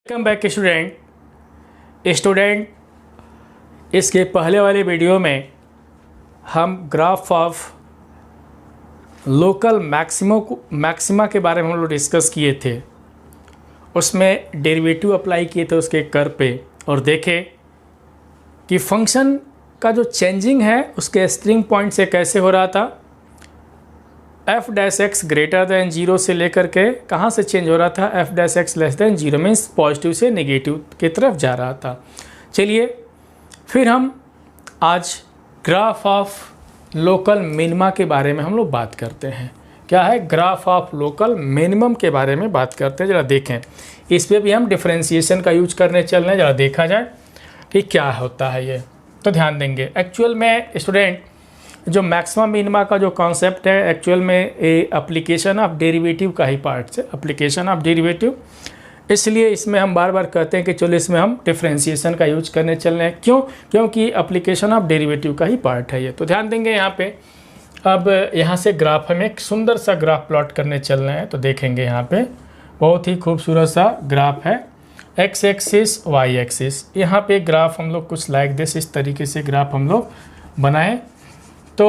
Welcome back student. इसके पहले वाले वीडियो में हम ग्राफ ऑफ लोकल मैक्सिमा के बारे में हम लोग डिस्कस किए थे। उसमें डेरिवेटिव अप्लाई किए थे उसके कर्व पे और देखे कि फंक्शन का जो चेंजिंग है उसके स्ट्रिंग पॉइंट से कैसे हो रहा था। F dash x greater than zero से लेकर के कहाँ से चेंज हो रहा था, F dash x less than zero means positive से नेगेटिव की तरफ जा रहा था। चलिए फिर हम आज ग्राफ ऑफ लोकल मिनिमा के बारे में हम लोग बात करते हैं। क्या है, ग्राफ ऑफ लोकल मिनिमम के बारे में बात करते हैं। ज़रा देखें, इस पर भी हम डिफ्रेंशिएशन का यूज करने चल रहे हैं। ज़रा देखा जाए कि क्या होता है ये, तो ध्यान देंगे। एक्चुअल में स्टूडेंट जो मैक्सिमम मिनिमा का जो कॉन्सेप्ट है एक्चुअल में एप्लीकेशन ऑफ डेरिवेटिव का ही पार्ट है, एप्लीकेशन ऑफ डेरिवेटिव। इसलिए इसमें हम बार बार कहते हैं कि चलो इसमें हम डिफ्रेंशिएशन का यूज करने चल रहे हैं। क्यों? क्योंकि एप्लीकेशन ऑफ डेरिवेटिव का ही पार्ट है ये। तो ध्यान देंगे यहाँ पे। अब यहाँ से ग्राफ हम एक सुंदर सा ग्राफ प्लॉट करने चल रहे हैं। तो देखेंगे यहाँ पे बहुत ही खूबसूरत सा ग्राफ है, एक्स एक्सिस वाई एक्सिस। यहाँ पे ग्राफ हम लोग कुछ लाइक दिस, इस तरीके से ग्राफ हम लोग बनाएं। तो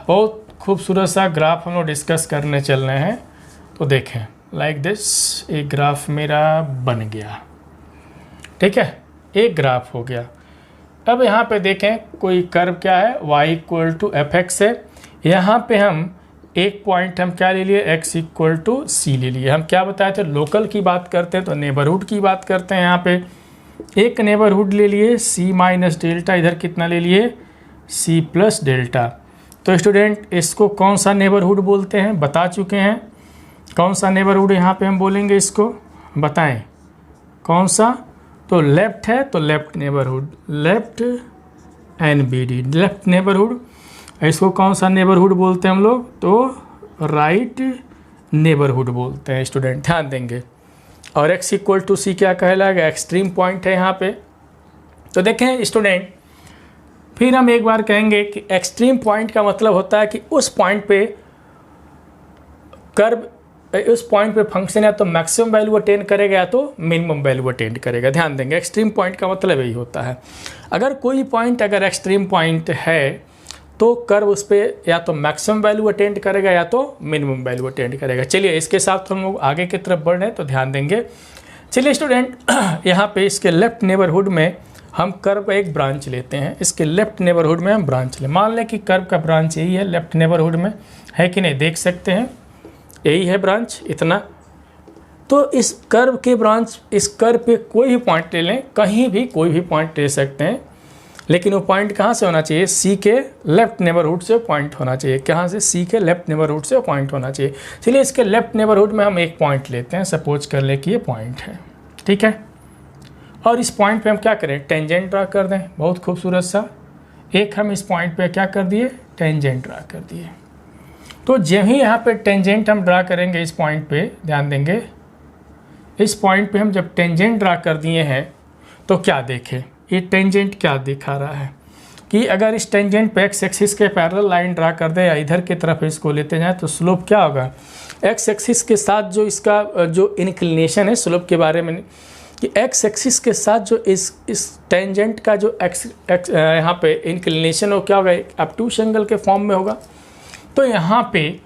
बहुत खूबसूरत सा ग्राफ हम लोग डिस्कस करने चल रहे हैं। तो देखें लाइक दिस, एक ग्राफ मेरा बन गया। ठीक है, एक ग्राफ हो गया। अब यहाँ पे देखें कोई कर्व क्या है, y equal to f x है। यहाँ पे हम एक पॉइंट हम क्या ले लिए, x इक्वल टू सी ले लिए। हम क्या बताए थे, लोकल की बात करते हैं तो नेबरहुड की बात करते हैं। यहाँ पे एक नेबरहुड ले लिए c माइनस डेल्टा, इधर कितना ले लिए c प्लस डेल्टा। तो स्टूडेंट इसको कौन सा नेबरहुड बोलते हैं, बता चुके हैं। कौन सा नेबरहुड यहाँ पे हम बोलेंगे, इसको बताएं कौन सा। तो लेफ्ट है तो left neighbourhood, left NBD, left neighbourhood. इसको कौन सा नेबरहुड बोलते हैं हम लोग, तो राइट नेबरहुड बोलते हैं। स्टूडेंट ध्यान देंगे। और x इक्वल टू सी क्या कहलाएगा, एक्सट्रीम पॉइंट है यहाँ पे। तो देखें स्टूडेंट, फिर हम एक बार कहेंगे कि एक्सट्रीम पॉइंट का मतलब होता है कि उस पॉइंट पे कर्व, उस पॉइंट पे फंक्शन या तो मैक्सिमम वैल्यू अटेन करेगा या तो मिनिमम वैल्यू अटेन करेगा। ध्यान देंगे, एक्सट्रीम पॉइंट का मतलब यही होता है। अगर कोई पॉइंट अगर एक्सट्रीम पॉइंट है तो कर्व उस पर या तो मैक्सिमम वैल्यू अटेंड करेगा या तो मिनिमम वैल्यू अटेंड करेगा। चलिए इसके साथ हम लोग आगे की तरफ बढ़ रहे हैं, तो ध्यान देंगे। चलिए स्टूडेंट, यहाँ पे इसके लेफ्ट नेबरहुड में हम कर्व का एक ब्रांच लेते हैं। इसके लेफ्ट नेबरहुड में हम ब्रांच लें। मान लें कि कर्व का ब्रांच यही है लेफ्ट नेबरहुड में, है कि नहीं, देख सकते हैं यही है ब्रांच इतना। तो इस कर्व के ब्रांच, इस कर्व पे कोई भी पॉइंट ले लें, कहीं भी कोई भी पॉइंट ले सकते हैं, लेकिन वो पॉइंट कहाँ से होना चाहिए, सी के लेफ्ट नेबरहुड से पॉइंट होना चाहिए। कहाँ से, सी के लेफ्ट नेबरहुड से पॉइंट होना चाहिए। चलिए इसके लेफ्ट नेबरहुड में हम एक पॉइंट लेते हैं, सपोज कर ले कि ये पॉइंट है। ठीक है, और इस पॉइंट पे हम क्या करें, टेंजेंट ड्रा कर दें। बहुत खूबसूरत सा एक हम इस पॉइंट पे क्या कर दिए, टेंजेंट ड्रा कर दिए। तो जब ही यहाँ पे टेंजेंट हम ड्रा करेंगे इस पॉइंट पे, ध्यान देंगे, इस पॉइंट पे हम जब टेंजेंट ड्रा कर दिए हैं तो क्या देखें, ये टेंजेंट क्या दिखा रहा है कि अगर इस टेंजेंट पे एक्स एक्सिस के पैरेलल लाइन ड्रा कर दे या इधर की तरफ इसको लेते जाएँ तो स्लोप क्या होगा, एक्स एक्सिस के साथ जो इसका जो इंक्लिनेशन है, स्लोप के बारे में कि एक्स एक्सिस के साथ जो इस टेंजेंट का जो यहाँ पे इंक्लिनेशन हो क्या होगा, ऑब्टूस एंगल के फॉर्म में होगा। तो यहाँ पे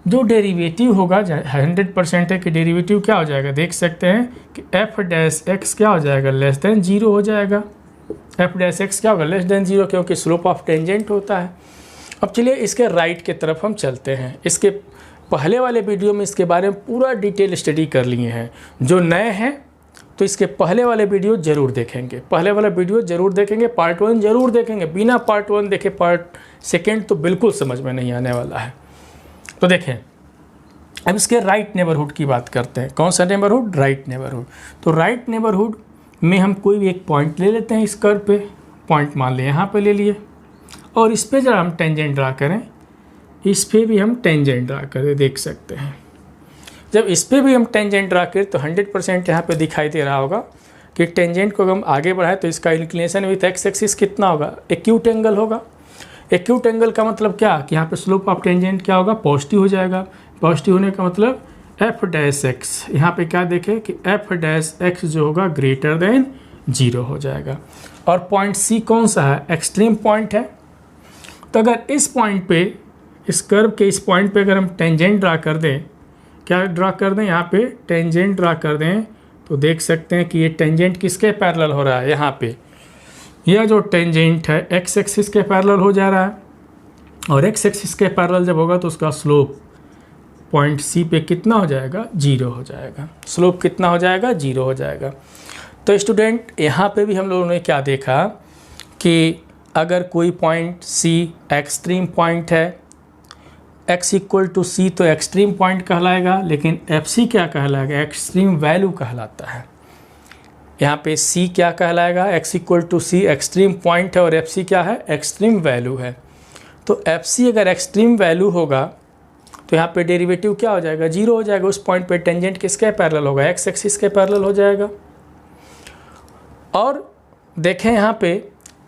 जो डेरिवेटिव होगा 100% है कि डेरिवेटिव क्या हो जाएगा, देख सकते हैं कि एफ डैश एक्स क्या हो जाएगा, लेस देन जीरो हो जाएगा। एफ डैश एक्स क्या होगा, लेस देन जीरो, क्योंकि स्लोप ऑफ टेंजेंट होता है। अब चलिए इसके राइट की तरफ हम चलते हैं। इसके पहले वाले वीडियो में इसके बारे में पूरा डिटेल स्टडी कर लिए हैं। जो नए हैं तो इसके पहले वाले वीडियो ज़रूर देखेंगे, पहले वाला वीडियो ज़रूर देखेंगे, पार्ट 1 ज़रूर देखेंगे। बिना पार्ट 1 देखे पार्ट 2 तो बिल्कुल समझ में नहीं आने वाला है। तो देखें, अब इसके राइट नेबरहुड की बात करते हैं। कौन सा नेबरहुड, राइट नेबरहुड। तो राइट नेबरहुड में हम कोई भी एक पॉइंट ले लेते हैं। इस कर्व पे पॉइंट मान लें, यहाँ पे ले लिए, और इस पर जरा हम टेंजेंट ड्रा करें, इस पर भी हम टेंजेंट ड्रा करें, देख सकते हैं। जब इस पर भी हम टेंजेंट ड्रा करें तो 100% यहाँ पे दिखाई दे रहा होगा कि टेंजेंट को हम आगे बढ़ाएं तो इसका इंक्लिनेशन विथ एक्स एक्सिस कितना होगा, एक्यूट एंगल होगा। एक्यूट एंगल का मतलब क्या कि यहाँ पे स्लोप ऑफ टेंजेंट क्या होगा, पॉजिटिव हो जाएगा। पॉजिटिव होने का मतलब एफ डैश एक्स, यहाँ पे क्या देखें कि एफ डैश एक्स जो होगा ग्रेटर देन 0 हो जाएगा। और पॉइंट सी कौन सा है, एक्सट्रीम पॉइंट है। तो अगर इस पॉइंट पे, इस कर्व के इस पॉइंट पे अगर हम टेंजेंट ड्रा कर दें, क्या ड्रा कर दें, यहाँ पे टेंजेंट ड्रा कर दें, तो देख सकते हैं कि ये टेंजेंट किसके पैरेलल हो रहा है, यहाँ पे यह जो टेंजेंट है एक्स एक्सिस के पैरेलल हो जा रहा है। और एक्स एक्सिस के पैरेलल जब होगा तो उसका स्लोप पॉइंट सी पे कितना हो जाएगा, 0 हो जाएगा। स्लोप कितना हो जाएगा, 0 हो जाएगा। तो स्टूडेंट यहाँ पे भी हम लोगों ने क्या देखा कि अगर कोई पॉइंट सी एक्सट्रीम पॉइंट है, x इक्वल टू सी तो एक्सट्रीम पॉइंट कहलाएगा, लेकिन एफ सी क्या कहलाएगा, एक्सट्रीम वैल्यू कहलाता है। यहाँ पे c क्या कहलाएगा, x equal to c extreme point है और एफ सी क्या है, एक्सट्रीम वैल्यू है। तो एफ सी अगर एक्सट्रीम वैल्यू होगा तो यहाँ पे डेरिवेटिव क्या हो जाएगा, 0 हो जाएगा। उस पॉइंट पे टेंजेंट किसके पैरेलल होगा, एक्स एक्सिस के पैरेलल हो जाएगा। और देखें यहाँ पे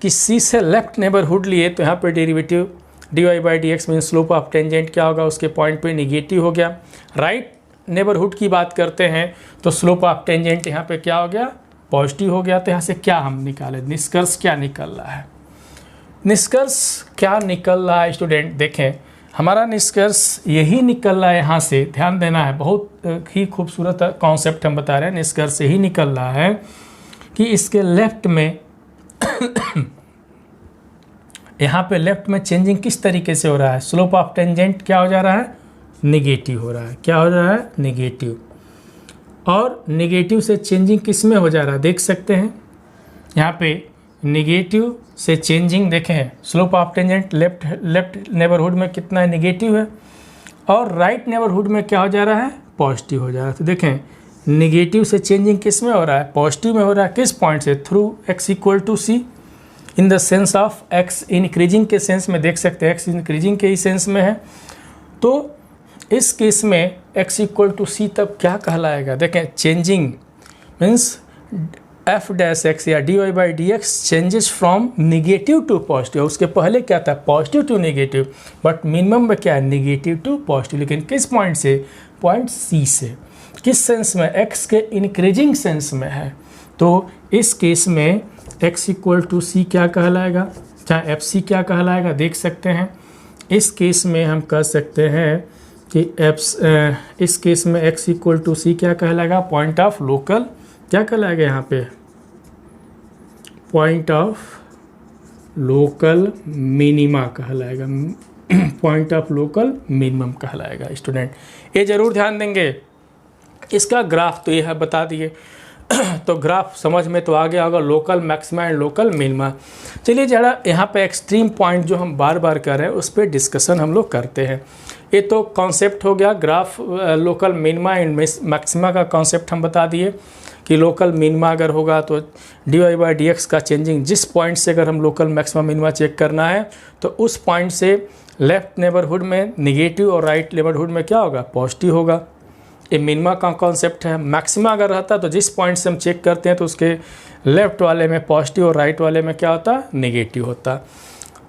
कि c से लेफ्ट नेबरहुड लिए तो यहाँ पे derivative dy by d x mean slope of tangent क्या होगा, उसके पॉइंट पे निगेटिव हो गया। राइट नेबरहुड की बात करते हैं तो स्लोप ऑफ टेंजेंट यहाँ पे क्या हो गया, पॉजिटिव हो गया। तो यहाँ से क्या हम निकाले, निष्कर्ष क्या निकल रहा है, निष्कर्ष क्या निकल रहा है स्टूडेंट, देखें हमारा निष्कर्ष यही निकल रहा है। यहाँ से ध्यान देना है, बहुत ही खूबसूरत कॉन्सेप्ट हम बता रहे हैं। निष्कर्ष यही निकल रहा है कि इसके लेफ्ट में यहाँ पे लेफ्ट में चेंजिंग किस तरीके से हो रहा है, स्लोप ऑफ टेंजेंट क्या हो जा रहा है, निगेटिव हो रहा है। क्या हो रहा है, निगेटिव। और निगेटिव से चेंजिंग किस में हो जा रहा है, देख सकते हैं यहाँ पे निगेटिव से चेंजिंग देखें, slope of tangent left neighbourhood में कितना है, निगेटिव है। और राइट नेबरहुड में क्या हो जा रहा है, पॉजिटिव हो जा रहा है। तो देखें निगेटिव से चेंजिंग किस में हो रहा है, पॉजिटिव में हो रहा है। किस पॉइंट से, through x equal to c, in the sense of x increasing के सेंस में, देख सकते हैं x इंक्रीजिंग के ही सेंस में है। तो इस केस में x इक्वल टू सी तब क्या कहलाएगा, देखें changing means f dash x या d y by d x changes from negative to positive. उसके पहले क्या था, positive to negative, but minimum में क्या है, निगेटिव टू पॉजिटिव। लेकिन किस पॉइंट से, पॉइंट सी से। किस सेंस में, x के इंक्रीजिंग सेंस में है। तो इस केस में x इक्वल टू सी क्या कहलाएगा, चाहे एफ सी क्या कहलाएगा, देख सकते हैं। इस केस में हम कह सकते हैं कि इस केस में x इक्वल टू सी क्या कहलाएगा, पॉइंट ऑफ लोकल क्या कहलाएगा, यहाँ पे पॉइंट ऑफ लोकल मिनिमा कहलाएगा, पॉइंट ऑफ लोकल मिनिमम कहलाएगा। स्टूडेंट ये जरूर ध्यान देंगे। इसका ग्राफ तो ये है बता दिए तो ग्राफ समझ में तो आ गया होगा, local maxima and local minima. चलिए जरा यहाँ पे एक्सट्रीम पॉइंट जो हम बार बार कर रहे हैं उस पर डिस्कशन हम लोग करते हैं। ये तो कॉन्सेप्ट हो गया, graph local minima and maxima का कॉन्सेप्ट हम बता दिए कि लोकल मिनिमा अगर होगा तो d y by d x का चेंजिंग, जिस पॉइंट से अगर हम लोकल मैक्सिमा मिनिमा चेक करना है तो उस पॉइंट से लेफ्ट नेबरहुड में निगेटिव और राइट नेबरहुड में क्या होगा, पॉजिटिव होगा। ये मिनिमा का कॉन्सेप्ट है। मैक्सिमा अगर रहता तो जिस पॉइंट से हम चेक करते हैं तो उसके लेफ्ट वाले में पॉजिटिव और राइट वाले में क्या होता, नेगेटिव होता।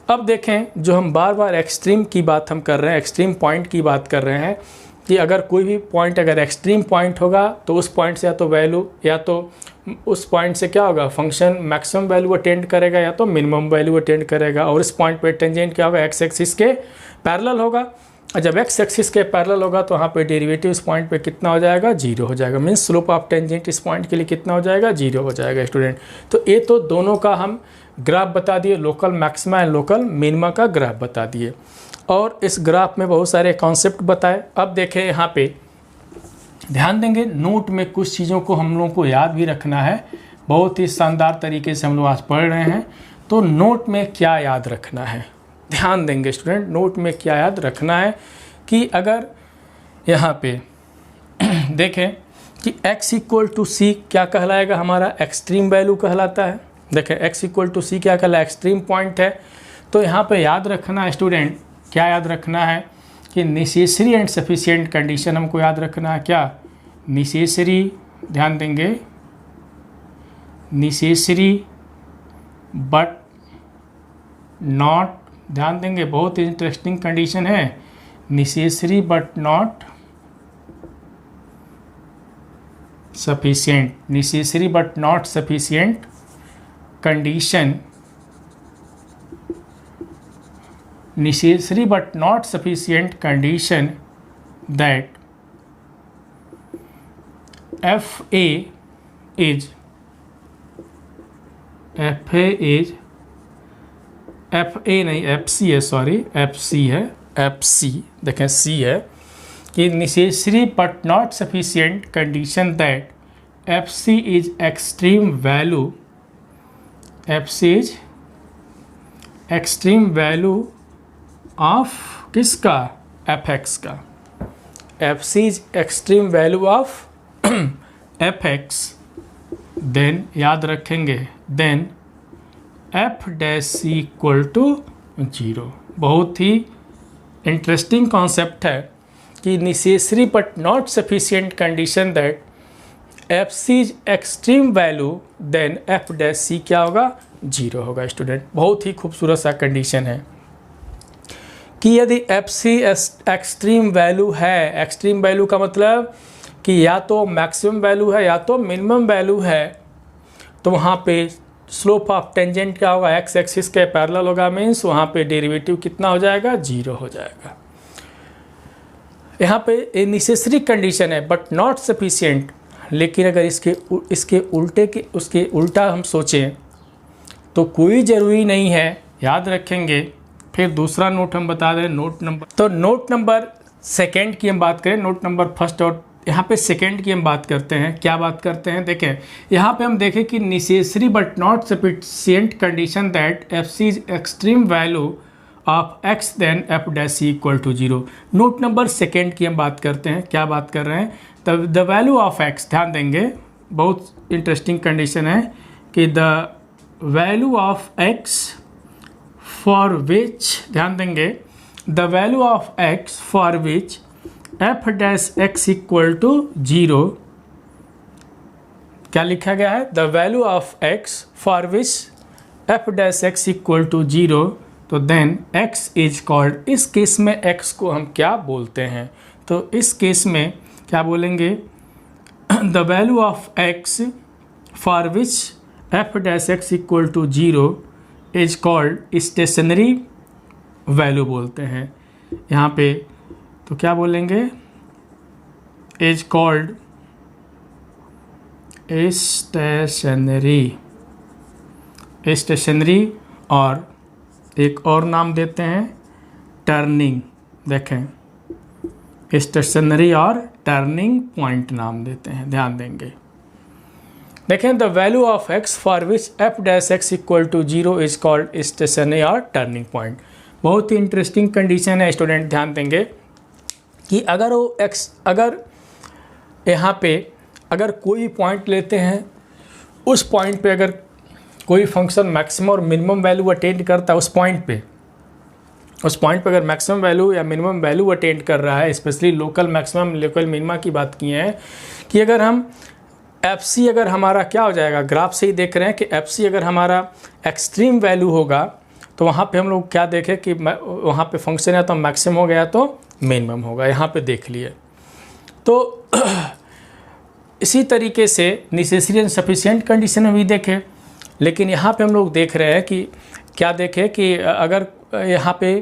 अब देखें जो हम बार बार एक्सट्रीम की बात हम कर रहे हैं, एक्सट्रीम पॉइंट की बात कर रहे हैं कि अगर कोई भी पॉइंट अगर एक्सट्रीम पॉइंट होगा तो उस पॉइंट से या तो वैल्यू, या तो उस पॉइंट से क्या होगा, फंक्शन मैक्सिमम वैल्यू अटेंड करेगा या तो मिनिमम वैल्यू अटेंड करेगा। और इस पॉइंट पे टेंजेंट क्या होगा, एक्स एक्सिस के पैरेलल होगा। और जब एक्स एक्सिस के पैरेलल होगा तो वहाँ पे डेरिवेटिव इस पॉइंट पे कितना हो जाएगा, 0 हो जाएगा। मीन्स स्लोप ऑफ टेंजेंट इस पॉइंट के लिए कितना हो जाएगा, 0 हो जाएगा। स्टूडेंट तो ये तो दोनों का हम ग्राफ बता दिए, local maxima and local minima का ग्राफ बता दिए। और इस ग्राफ में बहुत सारे कॉन्सेप्ट बताए। अब देखें यहाँ पे ध्यान देंगे, नोट में कुछ चीज़ों को हम लोगों को याद भी रखना है। बहुत ही शानदार तरीके से हम लोग आज पढ़ रहे हैं। तो नोट में क्या याद रखना है, ध्यान देंगे स्टूडेंट। नोट में क्या याद रखना है कि अगर यहाँ पे देखें कि x इक्वल टू सी क्या कहलाएगा, हमारा एक्सट्रीम वैल्यू कहलाता है। देखें x इक्वल टू सी क्या कहलाएगा, एक्सट्रीम पॉइंट है। तो यहाँ पे याद रखना है स्टूडेंट, क्या याद रखना है कि नेसेसरी एंड सफिशिएंट कंडीशन हमको याद रखना है। क्या नेसेसरी, ध्यान देंगे, नेसेसरी बट नॉट, ध्यान देंगे बहुत इंटरेस्टिंग कंडीशन है, necessary but not sufficient, necessary but not sufficient condition, necessary but not sufficient condition that FA is FC देखें C है कि necessary but not sufficient condition that FC is extreme value, FC is extreme value of किसका, fx का, FC is extreme value of fx, then याद रखेंगे then f dash c equal to 0। बहुत ही interesting concept है कि necessary but not sufficient condition that f c is extreme value then f dash c क्या होगा, 0 होगा। स्टूडेंट बहुत ही खूबसूरत सा कंडीशन है कि यदि एफ सी एक्सट्रीम वैल्यू है, एक्सट्रीम वैल्यू का मतलब कि या तो मैक्सिमम वैल्यू है या तो मिनिमम वैल्यू है, तो वहाँ पे स्लोप ऑफ टेंजेंट क्या होगा, एक्स एक्सिस के पैरेलल होगा, मीन्स वहाँ पे डेरिवेटिव कितना हो जाएगा, 0 हो जाएगा। यहाँ पे नेसेसरी कंडीशन है बट नॉट सफिशिएंट, लेकिन अगर इसके उसके उल्टा हम सोचें तो कोई ज़रूरी नहीं है, याद रखेंगे। फिर दूसरा नोट हम बता दें, नोट नंबर सेकेंड की हम बात करें, नोट नंबर फर्स्ट और यहाँ पे सेकेंड की हम बात करते हैं। क्या बात करते हैं, देखें यहाँ पे हम देखें कि necessary but not sufficient condition that f c is extreme value of x then f dash c equal to 0। Note number second की हम बात करते हैं। क्या बात कर रहे हैं, द वैल्यू ऑफ एक्स, ध्यान देंगे बहुत इंटरेस्टिंग कंडीशन है कि the value of x for which, ध्यान देंगे the value of x for which f dash x equal to 0, क्या लिखा गया है, the value of x for which f dash x equal to 0, तो देन एक्स इज कॉल्ड, इस case में x को हम क्या बोलते हैं, तो इस केस में क्या बोलेंगे, the value of x for which f dash x equal to 0 is called stationary value बोलते हैं। यहाँ पे तो क्या बोलेंगे, इज कॉल्ड स्टेशनरी और एक और नाम देते हैं टर्निंग, देखें स्टेशनरी और टर्निंग पॉइंट नाम देते हैं, ध्यान देंगे। देखें the value of x for which f dash x equal to 0 is called stationary और टर्निंग पॉइंट। बहुत ही इंटरेस्टिंग कंडीशन है स्टूडेंट, ध्यान देंगे कि अगर यहाँ पे अगर कोई पॉइंट लेते हैं, उस पॉइंट पे अगर कोई फंक्शन मैक्सिमम और मिनिमम वैल्यू अटेंड करता है, उस पॉइंट पे अगर मैक्सिमम वैल्यू या मिनिमम वैल्यू अटेंड कर रहा है, specially local maximum local minima की बात किए हैं कि अगर हम एफ सी अगर हमारा क्या हो जाएगा, ग्राफ से ही देख रहे हैं कि एफ सी अगर हमारा एक्सट्रीम वैल्यू होगा तो वहाँ पे हम लोग क्या देखें कि वहाँ पे फंक्शन है तो मैक्सिमम हो गया तो मिनिमम होगा, यहाँ पे देख लिए। तो इसी तरीके से नेसेसरी एंड सफिशिएंट कंडीशन में भी देखें, लेकिन यहाँ पे हम लोग देख रहे हैं कि क्या देखें कि अगर यहाँ पे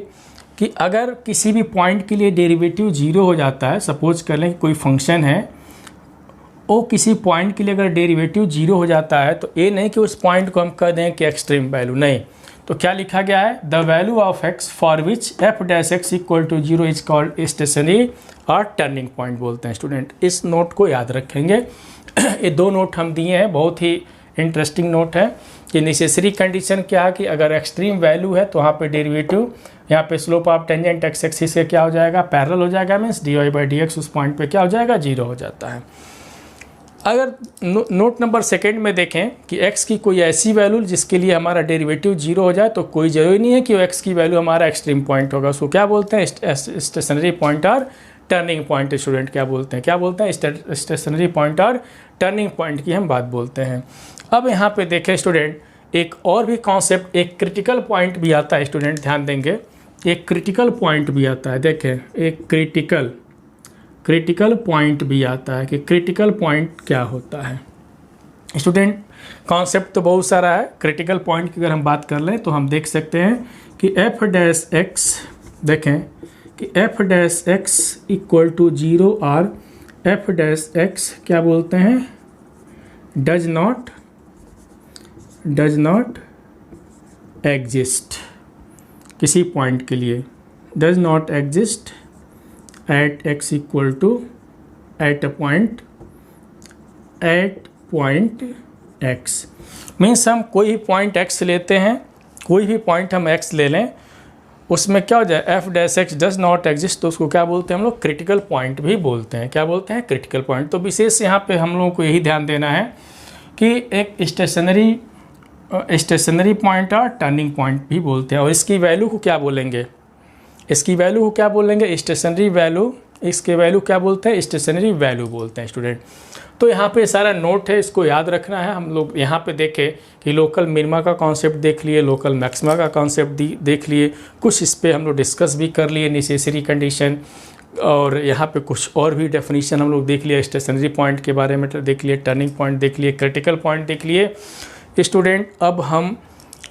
कि अगर किसी भी पॉइंट के लिए डेरिवेटिव 0 हो जाता है, सपोज कर लें कि कोई फंक्शन है, वो किसी पॉइंट के लिए अगर डेरिवेटिव 0 हो जाता है तो ये नहीं कि उस पॉइंट को हम कह दें कि एक्सट्रीम वैल्यू, नहीं, तो क्या लिखा गया है, the value of x for which f dash x equal to 0 is called stationary और टर्निंग पॉइंट बोलते हैं। स्टूडेंट इस नोट को याद रखेंगे। ये दो नोट हम दिए हैं, बहुत ही इंटरेस्टिंग नोट है कि नेसेसरी कंडीशन क्या है कि अगर एक्सट्रीम वैल्यू है तो वहाँ पे डेरिवेटिव, यहाँ पे slope of tangent x axis से क्या हो जाएगा, पैरेलल हो जाएगा, means d y by d x उस पॉइंट पे क्या हो जाएगा, 0 हो जाता है। अगर नोट नंबर सेकेंड में देखें कि x की कोई ऐसी वैल्यू जिसके लिए हमारा डेरिवेटिव 0 हो जाए, तो कोई ज़रूरी नहीं है कि वो x की वैल्यू हमारा एक्सट्रीम पॉइंट होगा, उसको क्या बोलते हैं, स्टेशनरी पॉइंट और टर्निंग पॉइंट। स्टूडेंट क्या बोलते हैं, स्टेशनरी पॉइंट और टर्निंग पॉइंट की हम बात बोलते हैं। अब यहाँ पे देखें स्टूडेंट, एक और भी कॉन्सेप्ट, एक क्रिटिकल पॉइंट भी आता है। स्टूडेंट ध्यान देंगे, एक क्रिटिकल पॉइंट भी आता है। देखें एक क्रिटिकल क्रिटिकल पॉइंट भी आता है कि क्रिटिकल पॉइंट क्या होता है। स्टूडेंट कॉन्सेप्ट तो बहुत सारा है। क्रिटिकल पॉइंट की अगर हम बात कर लें तो हम देख सकते हैं कि एफ डैश एक्स, देखें कि f dash x equal to 0 और एफ डैश एक्स क्या बोलते हैं, डज नॉट एग्जिस्ट किसी पॉइंट के लिए, does not exist at x equal to at point x. Means हम कोई भी पॉइंट एक्स लेते हैं, कोई भी पॉइंट हम एक्स ले लें, उसमें क्या हो जाए F dash x does not exist, तो उसको क्या बोलते हैं हम लोग, क्रिटिकल पॉइंट भी बोलते हैं। क्या बोलते हैं, क्रिटिकल पॉइंट। तो विशेष यहाँ पे हम लोगों को यही ध्यान देना है कि एक स्टेशनरी पॉइंट और टर्निंग पॉइंट भी बोलते हैं। और इसकी वैल्यू को क्या बोलेंगे, स्टेशनरी वैल्यू, इसके वैल्यू क्या बोलते हैं, स्टेशनरी वैल्यू बोलते हैं स्टूडेंट। तो यहाँ पे सारा नोट है, इसको याद रखना है। हम लोग यहाँ पे देखें कि लोकल मिनिमा का कॉन्सेप्ट देख लिए, लोकल मैक्सिमा का कॉन्सेप्ट देख लिए, कुछ इस पर हम लोग डिस्कस भी कर लिए, नेसेसरी कंडीशन, और यहाँ पे कुछ और भी डेफिनेशन हम लोग देख लिए, स्टेशनरी पॉइंट के बारे में देख लिए, टर्निंग पॉइंट देख लिए, क्रिटिकल पॉइंट देख लिए। स्टूडेंट अब हम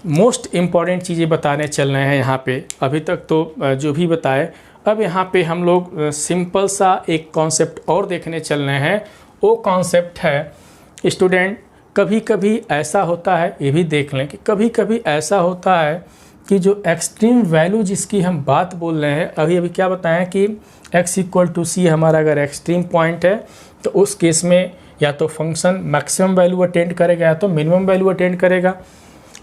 मोस्ट इम्पॉर्टेंट चीज़ें बताने चल रहे हैं यहाँ पे। अभी तक तो जो भी बताए, अब यहाँ पे हम लोग सिंपल सा एक कॉन्सेप्ट और देखने चल रहे हैं। वो कॉन्सेप्ट है स्टूडेंट, कभी कभी ऐसा होता है, ये भी देख लें कि कभी कभी ऐसा होता है कि जो एक्सट्रीम वैल्यू जिसकी हम बात बोल रहे हैं, अभी क्या बताएं कि x इक्वल टू सी हमारा अगर एक्सट्रीम पॉइंट है तो उस केस में या तो फंक्शन मैक्सिमम वैल्यू अटेंड करेगा या तो मिनिमम वैल्यू अटेंड करेगा।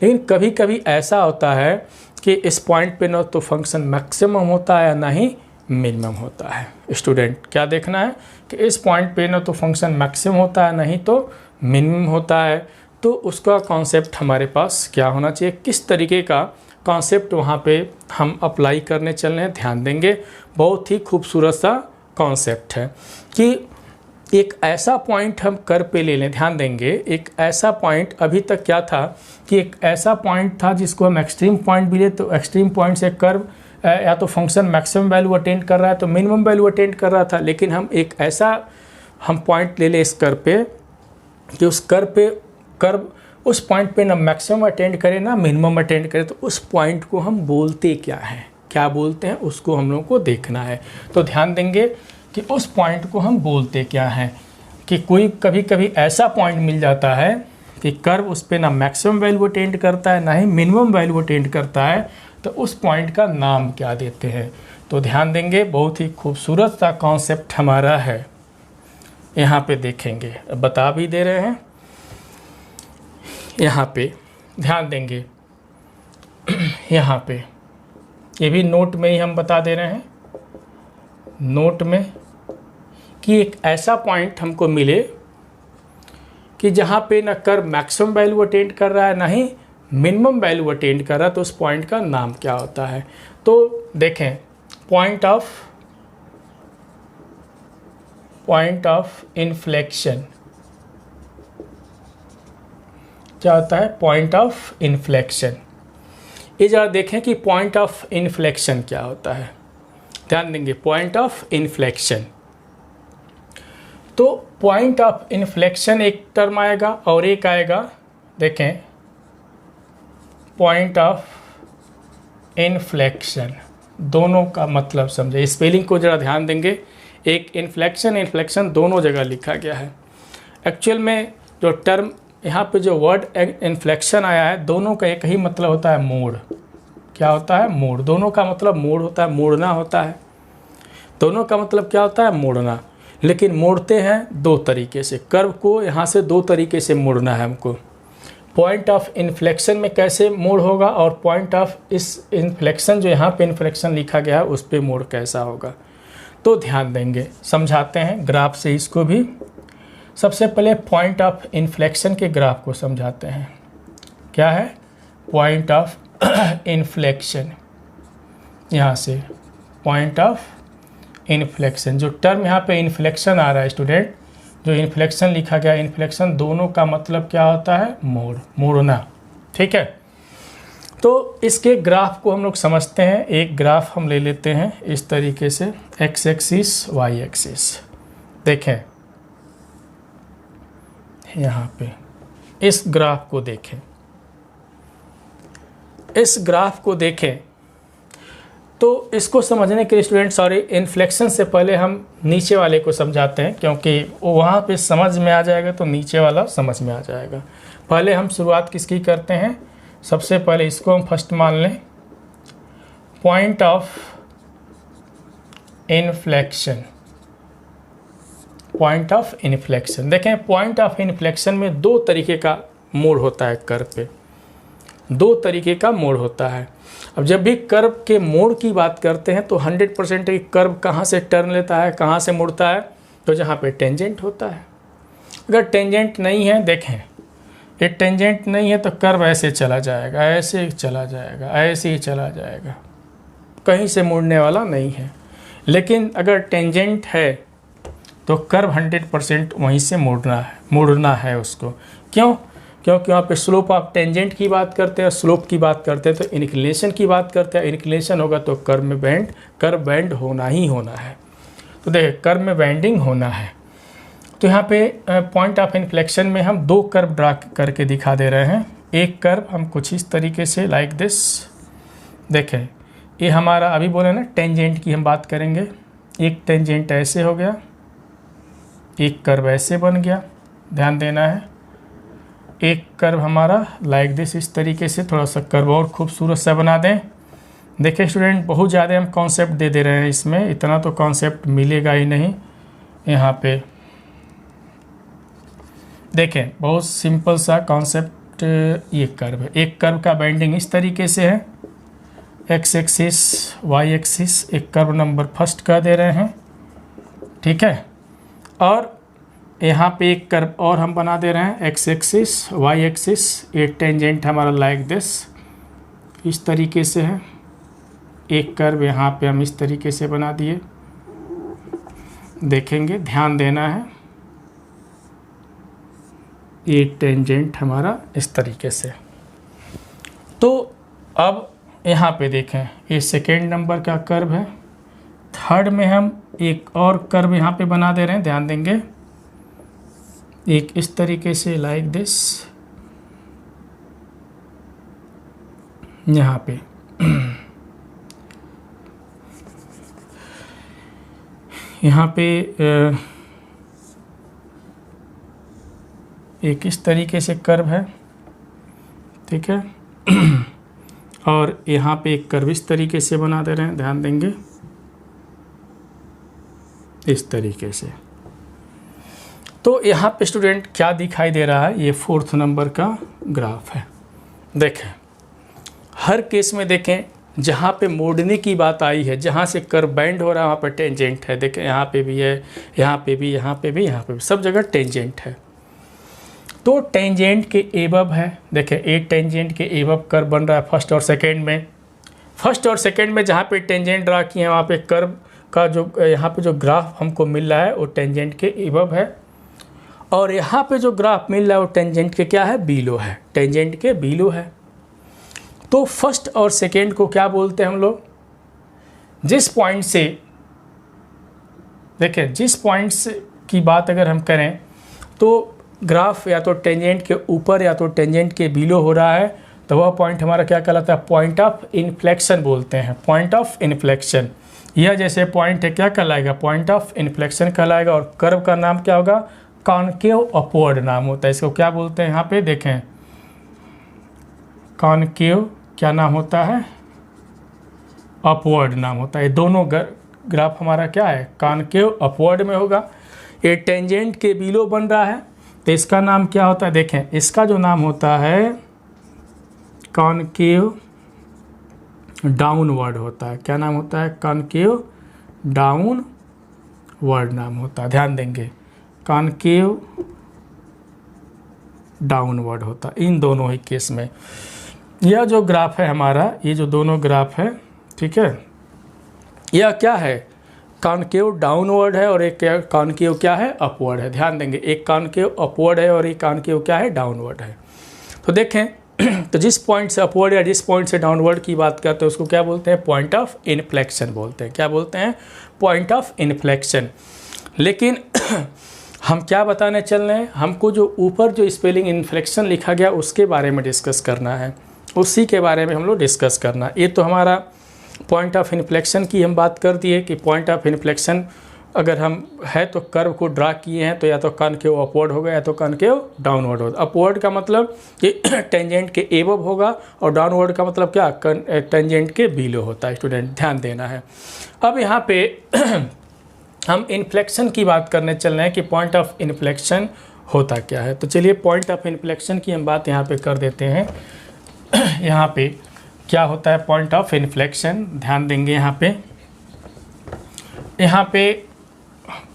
लेकिन कभी कभी ऐसा होता है कि इस पॉइंट पे ना तो फंक्शन मैक्सिमम होता है ना ही मिनिमम होता है। स्टूडेंट क्या देखना है कि इस पॉइंट पे ना तो फंक्शन मैक्सिमम होता है नहीं तो मिनिमम होता है, तो उसका कॉन्सेप्ट हमारे पास क्या होना चाहिए, किस तरीके का कॉन्सेप्ट वहाँ पे हम अप्लाई करने चल रहे हैं, ध्यान देंगे। बहुत ही खूबसूरत सा कॉन्सेप्ट है कि एक ऐसा पॉइंट हम कर्व पे ले लें, ध्यान देंगे। एक ऐसा पॉइंट, अभी तक क्या था कि एक ऐसा पॉइंट था जिसको हम एक्सट्रीम पॉइंट भी ले, तो एक्सट्रीम पॉइंट से कर्व या तो फंक्शन मैक्सिमम वैल्यू अटेंड कर रहा है तो मिनिमम वैल्यू अटेंड कर रहा था। लेकिन हम एक ऐसा पॉइंट ले ले इस कर्व पे कि उस कर्व उस पॉइंट पे ना मैक्सिमम अटेंड करे ना मिनिमम अटेंड करे, तो उस पॉइंट को हम बोलते क्या हैं, क्या बोलते हैं, उसको हम लोग को देखना है। तो ध्यान देंगे कि उस पॉइंट को हम बोलते क्या हैं, कि कोई कभी कभी ऐसा पॉइंट मिल जाता है कि कर्व उस पर ना मैक्सिमम वैल्यू अटेंड करता है ना ही मिनिमम वैल्यू अटेंड करता है, तो उस पॉइंट का नाम क्या देते हैं। तो ध्यान देंगे, बहुत ही खूबसूरत सा कॉन्सेप्ट हमारा है, यहाँ पे देखेंगे, बता भी दे रहे हैं। यहाँ पे ध्यान देंगे, यहाँ पे ये भी नोट में ही हम बता दे रहे हैं, नोट में, कि एक ऐसा पॉइंट हमको मिले कि जहाँ पे ना कर्व मैक्सिमम वैल्यू अटेंड कर रहा है ना ही मिनिमम वैल्यू अटेंड कर रहा है, तो उस पॉइंट का नाम क्या होता है। तो देखें, पॉइंट ऑफ इन्फ्लेक्शन क्या होता है, पॉइंट ऑफ इन्फ्लेक्शन। ये जरा देखें कि पॉइंट ऑफ इन्फ्लेक्शन क्या होता है, ध्यान देंगे, पॉइंट ऑफ इन्फ्लेक्शन। तो पॉइंट ऑफ इन्फ्लेक्शन एक टर्म आएगा और एक आएगा, देखें, पॉइंट ऑफ इन्फ्लेक्शन, दोनों का मतलब समझे। स्पेलिंग को ज़रा ध्यान देंगे, एक इन्फ्लेक्शन दोनों जगह लिखा गया है। एक्चुअल में जो टर्म यहाँ पे जो वर्ड इन्फ्लेक्शन आया है, दोनों का एक ही मतलब होता है, मोड़। क्या होता है, मोड़। दोनों का मतलब मोड़ होता है, मोड़ना होता है। दोनों का मतलब क्या होता है, मोड़ना। लेकिन मोड़ते हैं दो तरीके से, कर्व को यहाँ से दो तरीके से मोड़ना है हमको। पॉइंट ऑफ इन्फ्लेक्शन में कैसे मोड़ होगा और पॉइंट ऑफ इस इन्फ्लेक्शन जो यहाँ पे इन्फ्लेक्शन लिखा गया है उस पर मोड़ कैसा होगा, तो ध्यान देंगे। समझाते हैं ग्राफ से इसको भी। सबसे पहले पॉइंट ऑफ इन्फ्लेक्शन के ग्राफ को समझाते हैं। क्या है, पॉइंट ऑफ इन्फ्लेक्शन, यहाँ से पॉइंट ऑफ इन्फ्लेक्शन, जो टर्म यहाँ पे इन्फ्लेक्शन आ रहा है स्टूडेंट, जो इन्फ्लेक्शन लिखा गया, इन्फ्लेक्शन दोनों का मतलब क्या होता है, मोड़, मोड़ना। ठीक है, तो इसके ग्राफ को हम लोग समझते हैं। एक ग्राफ हम ले लेते हैं इस तरीके से, एक्स एक्सिस वाई एक्सिस। देखें यहाँ पे इस ग्राफ को देखें, इस ग्राफ को देखें तो इसको समझने के लिए स्टूडेंट सॉरी इन्फ्लेक्शन से पहले हम नीचे वाले को समझाते हैं, क्योंकि वहाँ पे समझ में आ जाएगा तो नीचे वाला समझ में आ जाएगा। पहले हम शुरुआत किसकी करते हैं, सबसे पहले इसको हम फर्स्ट मान लें, point of inflection. Point of inflection देखें, पॉइंट ऑफ इन्फ्लेक्शन में दो तरीके का मोड़ होता है कर्व पे, दो तरीके का मोड़ होता है। अब जब भी कर्व के मोड़ की बात करते हैं तो 100% एक कर्व कहाँ से टर्न लेता है, कहाँ से मुड़ता है, तो जहाँ पे टेंजेंट होता है। अगर टेंजेंट नहीं है, देखें ये टेंजेंट नहीं है तो कर्व ऐसे चला जाएगा, ऐसे ही चला जाएगा, ऐसे ही चला जाएगा, कहीं से मुड़ने वाला नहीं है। लेकिन अगर टेंजेंट है तो कर्व 100% वहीं से मुड़ना है उसको। क्यों? क्योंकि वहाँ पे स्लोप ऑफ टेंजेंट की बात करते हैं, स्लोप की बात करते हैं तो इंक्लिनेशन की बात करते हैं। इंक्लिनेशन होगा तो कर्व बेंड होना ही होना है। तो देखिए कर्व में बेंडिंग होना है। तो यहाँ पे पॉइंट ऑफ इन्फ्लेक्शन में हम दो कर्व ड्रा करके दिखा दे रहे हैं। एक कर्व हम कुछ इस तरीके से लाइक दिस, देखें ये हमारा अभी बोले ना टेंजेंट की हम बात करेंगे। एक टेंजेंट ऐसे हो गया, एक कर्व ऐसे बन गया, ध्यान देना है। एक कर्व हमारा लाइक दिस इस तरीके से, थोड़ा सा कर्व और खूबसूरत सा बना दें। देखिए स्टूडेंट बहुत ज़्यादा हम कॉन्सेप्ट दे रहे हैं इसमें, इतना तो कॉन्सेप्ट मिलेगा ही नहीं। यहाँ पे देखें बहुत सिंपल सा कॉन्सेप्ट ये कर्व है। एक कर्व का बेंडिंग इस तरीके से है, एक्स एक्सिस वाई एक्सिस, एक कर्व नंबर फर्स्ट का दे रहे हैं, ठीक है। और यहाँ पे एक कर्व और हम बना दे रहे हैं, एक्स एक्सिस वाई एक्सिस, एक टेंजेंट हमारा लाइक दिस इस तरीके से है। एक कर्व यहाँ पे हम इस तरीके से बना दिए, देखेंगे ध्यान देना है। ये टेंजेंट हमारा इस तरीके से। तो अब यहाँ पे देखें ये सेकेंड नंबर का कर्व है। थर्ड में हम एक और कर्व यहाँ पे बना दे रहे हैं, ध्यान देंगे एक इस तरीके से लाइक दिस, यहाँ पे यहाँ पे एक इस तरीके से कर्व है, ठीक है। और यहाँ पे एक कर्व इस तरीके से बना दे रहे हैं, ध्यान देंगे इस तरीके से। तो यहाँ पे स्टूडेंट क्या दिखाई दे रहा है, ये फोर्थ नंबर का ग्राफ है। देखें हर केस में देखें जहाँ पे मोड़ने की बात आई है, जहाँ से कर्व बेंड हो रहा है वहाँ पर टेंजेंट है। देखें यहाँ पे भी है, यहाँ पे भी, यहाँ पे भी, यहाँ पे भी, सब जगह टेंजेंट है। तो टेंजेंट के एबव है, देखें एक टेंजेंट के एबव कर्व बन रहा है फर्स्ट और सेकेंड में। फर्स्ट और सेकेंड में जहाँ पे टेंजेंट ड्रा किए हैं वहाँ पे कर्व का जो यहाँ पे जो ग्राफ हमको मिल रहा है वो टेंजेंट के एबव है, और यहाँ पे जो ग्राफ मिल रहा है वो टेंजेंट के क्या है, बिलो है, टेंजेंट के बिलो है। तो फर्स्ट और सेकेंड को क्या बोलते हैं हम लोग, जिस पॉइंट से देखें जिस पॉइंट से की बात अगर हम करें तो ग्राफ या तो टेंजेंट के ऊपर या तो टेंजेंट के बिलो हो रहा है, तो वह पॉइंट हमारा क्या कहलाता है, पॉइंट ऑफ इन्फ्लेक्शन बोलते हैं, पॉइंट ऑफ इन्फ्लेक्शन। यह जैसे पॉइंट है क्या कहलाएगा, पॉइंट ऑफ इन्फ्लेक्शन कहलाएगा। और कर्व का नाम क्या होगा, कॉनकेव अपवर्ड नाम होता है। इसको क्या बोलते हैं, यहाँ पे देखें कॉनकेव क्या नाम होता है, अपवर्ड नाम होता है। दोनों ग्राफ हमारा क्या है, कॉनकेव अपवर्ड में होगा। ये टेंजेंट के बिलो बन रहा है तो इसका नाम क्या होता है, देखें इसका जो नाम होता है कॉनकेव डाउनवर्ड होता है। क्या नाम होता है, कॉनकेव डाउनवर्ड नाम होता है, ध्यान देंगे कॉनकेव डाउनवर्ड होता है इन दोनों ही केस में। यह जो ग्राफ है हमारा, ये जो दोनों ग्राफ है, ठीक है, यह क्या है, कॉनकेव डाउनवर्ड है और एक कॉनकेव क्या है, अपवर्ड है। ध्यान देंगे एक कॉनकेव अपवर्ड है और एक कॉनकेव क्या है, डाउनवर्ड है। तो देखें तो जिस पॉइंट से अपवर्ड या जिस पॉइंट से डाउनवर्ड की बात करते हैं उसको क्या बोलते हैं, पॉइंट ऑफ इन्फ्लेक्शन बोलते हैं। क्या बोलते हैं, पॉइंट ऑफ इन्फ्लेक्शन। लेकिन हम क्या बताने चल रहे हैं, हमको जो ऊपर जो स्पेलिंग इन्फ्लेक्शन लिखा गया उसके बारे में डिस्कस करना है, उसी के बारे में हम लोग डिस्कस करना। ये तो हमारा पॉइंट ऑफ इन्फ्लेक्शन की हम बात कर दिए कि पॉइंट ऑफ इन्फ्लेक्शन अगर हम है तो कर्व को ड्रा किए हैं तो या तो कॉनकेव अपवर्ड होगा या तो कॉनकेव डाउनवर्ड होगा। अपवर्ड का मतलब कि टेंजेंट के एबव होगा और डाउनवर्ड का मतलब क्या, टेंजेंट के बिलो होता है। स्टूडेंट ध्यान देना है। अब यहाँ पे हम इन्फ्लेक्शन की बात करने चल रहे हैं कि पॉइंट ऑफ इन्फ्लेक्शन होता क्या है। तो चलिए पॉइंट ऑफ इन्फ्लेक्शन की हम बात यहाँ पे कर देते हैं। यहाँ पे क्या होता है पॉइंट ऑफ इन्फ्लेक्शन, ध्यान देंगे। यहाँ पे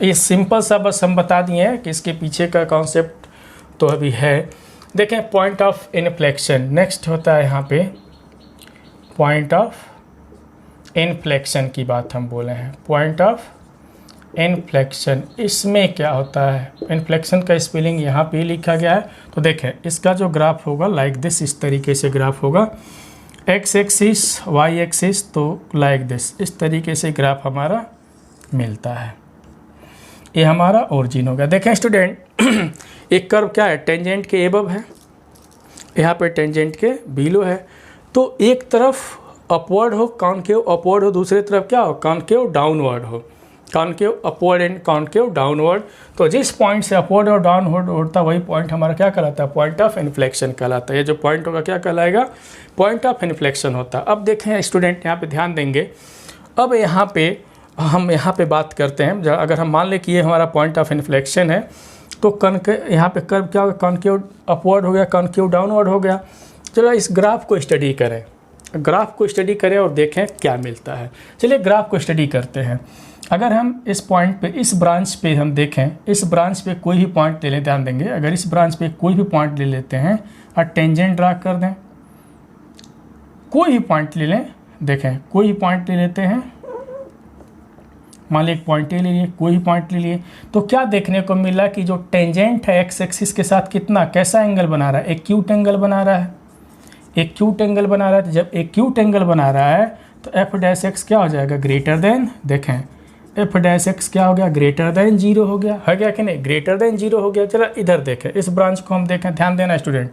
ये सिंपल सा बस हम बता दिए हैं कि इसके पीछे का कॉन्सेप्ट तो अभी है। देखें पॉइंट ऑफ इन्फ्लेक्शन, नेक्स्ट होता है यहाँ पे पॉइंट ऑफ इन्फ्लेक्शन की बात हम बोले हैं। पॉइंट ऑफ इन्फ्लेक्शन, इसमें क्या होता है, इन्फ्लेक्शन का स्पेलिंग यहाँ पे लिखा गया है। तो देखें इसका जो ग्राफ होगा लाइक दिस, इस तरीके से ग्राफ होगा, एक्स एक्सिस वाई एक्सिस, तो लाइक दिस, इस तरीके से ग्राफ हमारा मिलता है। ये हमारा ओरिजिन होगा। देखें स्टूडेंट एक कर्व क्या है, टेंजेंट के एबव है, यहाँ पे टेंजेंट के बिलो है। तो एक तरफ अपवर्ड हो कॉनकेव अपवर्ड हो, दूसरी तरफ क्या हो कॉनकेव डाउनवर्ड हो, concave upward and concave downward. तो जिस पॉइंट से अपवर्ड और डाउनवर्ड होता है वही पॉइंट हमारा क्या कहलाता है, पॉइंट ऑफ इन्फ्लेक्शन कहलाता है। ये जो पॉइंट होगा क्या कहलाएगा, पॉइंट ऑफ इन्फ्लेक्शन होता है। अब देखें स्टूडेंट यहाँ पे ध्यान देंगे। अब यहाँ पे हम यहाँ पे बात करते हैं, अगर हम मान लें कि ये हमारा पॉइंट ऑफ इन्फ्लेक्शन है तो यहाँ पे कर्व क्या होगा, कॉनकेव अपवर्ड हो गया, कॉनकेव डाउनवर्ड हो गया। चलो इस ग्राफ को स्टडी करें, ग्राफ को स्टडी करें और देखें क्या मिलता है। चलिए ग्राफ को स्टडी करते हैं। अगर हम इस पॉइंट पे, इस ब्रांच पे हम देखें, इस ब्रांच पे कोई भी पॉइंट ले लें, ध्यान देंगे, अगर इस ब्रांच पे कोई भी पॉइंट ले लेते हैं और टेंजेंट ड्रा कर दें, कोई भी पॉइंट ले लें, देखें कोई भी पॉइंट ले लेते हैं, मान लीजिए एक पॉइंट ले लिए, कोई भी पॉइंट ले लिए, तो क्या देखने को मिला कि जो टेंजेंट है एक्स एक्सिस के साथ कितना कैसा एंगल बना रहा है, एक्यूट एंगल बना रहा है, एक्यूट एंगल बना रहा है। तो जब एक्यूट एंगल बना रहा है तो एफ डैश एक्स क्या हो जाएगा, ग्रेटर देन, देखें एफ डैश एक्स क्या हो गया, ग्रेटर देन 0 हो गया कि नहीं, ग्रेटर देन 0 हो गया। चलो इधर देखें, इस ब्रांच को हम देखें, ध्यान देना स्टूडेंट।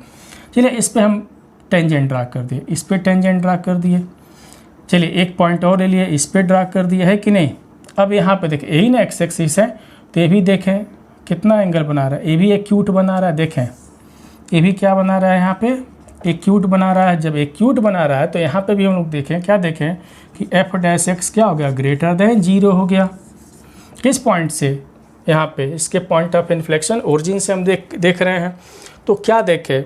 चलिए इस पर हम टेंजेंट ड्रा कर दिए, इस पर टेंजेंट ड्रा कर दिए। चलिए एक पॉइंट और ले लिए, इस पर ड्रा कर दिया है कि नहीं। अब यहाँ पे देखें यही ना एक्स एक्सिस है, तो ये भी देखें कितना एंगल बना रहा है, ये भी एक्यूट बना रहा है। देखें ये भी क्या बना रहा है, यहाँ पे एक्यूट बना रहा है। जब एक्यूट बना रहा है तो यहाँ पे भी हम लोग देखें, क्या देखें कि एफ डैश एक्स क्या हो गया, ग्रेटर देन 0 हो गया। किस पॉइंट से, यहाँ पे इसके पॉइंट ऑफ इन्फ्लेक्शन ओरिजिन से हम देख रहे हैं। तो क्या देखें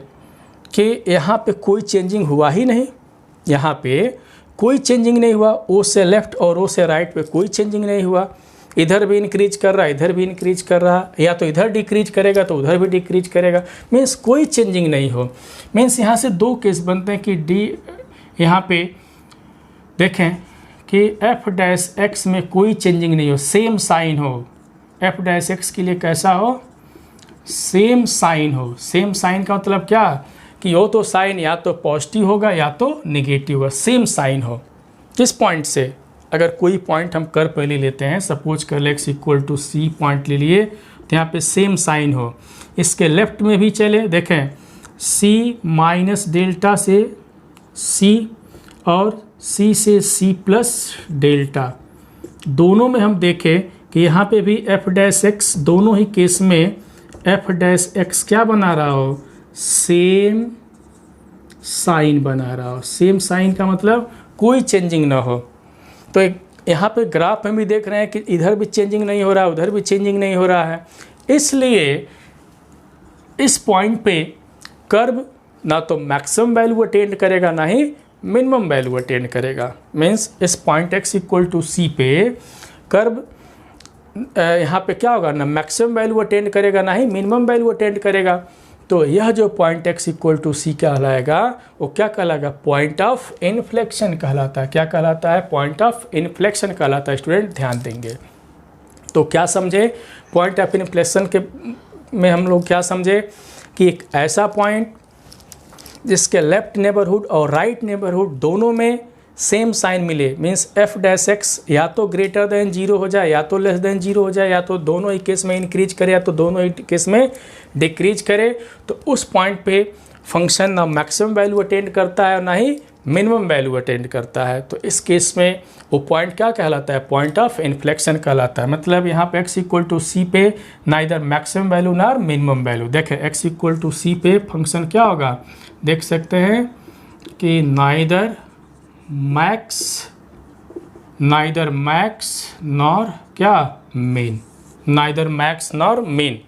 कि यहाँ पे कोई चेंजिंग हुआ ही नहीं, यहाँ पे कोई चेंजिंग नहीं हुआ, ओ से लेफ्ट और ओ से राइट पे कोई चेंजिंग नहीं हुआ। इधर भी इंक्रीज कर रहा है, इधर भी इंक्रीज कर रहा, या तो इधर डिक्रीज करेगा तो उधर भी डिक्रीज करेगा, मीन्स कोई चेंजिंग नहीं हो। मीन्स यहाँ से दो केस बनते हैं कि डी, यहाँ पे देखें कि एफ डैश एक्स में कोई चेंजिंग नहीं हो, सेम साइन हो, एफ डैश एक्स के लिए कैसा हो, सेम साइन हो। सेम साइन का मतलब क्या कि हो तो साइन या तो पॉजिटिव होगा या तो नेगेटिव होगा, सेम साइन हो। किस पॉइंट से, अगर कोई पॉइंट हम कर पहले लेते हैं, सपोज कर ले x equal to c point ले लिए, तो यहाँ पे सेम साइन हो। इसके लेफ्ट में भी चले, देखें सी माइनस डेल्टा से सी और सी से सी प्लस डेल्टा, दोनों में हम देखें कि यहाँ पे भी एफ डैश एक्स, दोनों ही केस में एफ डैश एक्स क्या बना रहा हो, सेम साइन बना रहा हो। सेम साइन का मतलब कोई चेंजिंग ना हो। तो यहाँ पे ग्राफ में भी देख रहे हैं कि इधर भी चेंजिंग नहीं हो रहा है, उधर भी चेंजिंग नहीं हो रहा है। इसलिए इस पॉइंट पे कर्व ना तो मैक्सिमम वैल्यू अटेंड करेगा ना ही मिनिमम वैल्यू अटेंड करेगा। मीन्स इस पॉइंट एक्स इक्वल टू सी पे कर्व यहाँ पे क्या होगा, ना मैक्सिमम वैल्यू अटेंड करेगा ना ही मिनिमम वैल्यू अटेंड करेगा। तो यह जो पॉइंट एक्स इक्वल टू सी कहलाएगा वो क्या कहलाएगा, पॉइंट ऑफ इन्फ्लेक्शन कहलाता है। क्या कहलाता है, पॉइंट ऑफ इन्फ्लेक्शन कहलाता है। स्टूडेंट ध्यान देंगे। तो क्या समझे, पॉइंट ऑफ इन्फ्लेक्शन के में हम लोग क्या समझे कि एक ऐसा पॉइंट जिसके लेफ्ट नेबरहुड और राइट नेबरहुड दोनों में सेम साइन मिले, मीन्स एफ डैश एक्स या तो ग्रेटर देन जीरो हो जाए या तो लेस देन जीरो हो जाए, या तो दोनों ही केस में इंक्रीज करे या तो दोनों ही केस में डिक्रीज करे, तो उस पॉइंट पे फंक्शन ना मैक्सिमम वैल्यू अटेंड करता है और ना ही मिनिमम वैल्यू अटेंड करता है। तो इस केस में वो पॉइंट क्या कहलाता है, पॉइंट ऑफ इन्फ्लेक्शन कहलाता है। मतलब यहाँ पे x इक्वल टू सी पे ना इधर मैक्सिमम वैल्यू ना मिनिमम वैल्यू। देखें x इक्वल टू सी पे फंक्शन क्या होगा, देख सकते हैं कि नाइदर मैक्स नॉर क्या mean, neither max nor mean.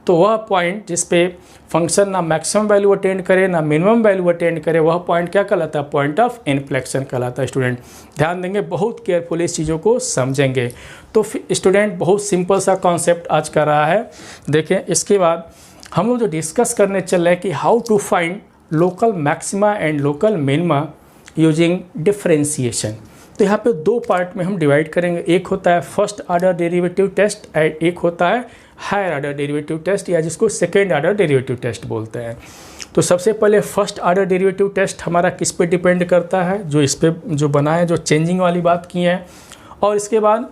तो वह पॉइंट जिस पे फंक्शन ना मैक्सिमम वैल्यू अटेंड करे ना मिनिमम वैल्यू अटेंड करे, वह पॉइंट क्या कहलाता है, पॉइंट ऑफ इन्फ्लेक्शन कहलाता है। स्टूडेंट ध्यान देंगे, बहुत केयरफुली इस चीज़ों को समझेंगे। तो स्टूडेंट बहुत सिंपल सा कॉन्सेप्ट आज का रहा है। देखें, इसके बाद हम लोग जो डिस्कस करने चल रहे हैं कि how to find local maxima and local minima using differentiation. तो यहाँ पे दो पार्ट में हम डिवाइड करेंगे, एक होता है first order derivative test and एक होता है हायर ऑर्डर डेरिवेटिव टेस्ट, या जिसको सेकेंड ऑर्डर डेरिवेटिव टेस्ट बोलते हैं। तो सबसे पहले फर्स्ट ऑर्डर डेरिवेटिव टेस्ट हमारा किस पे डिपेंड करता है, जो इस पे जो बना है, जो चेंजिंग वाली बात की है। और इसके बाद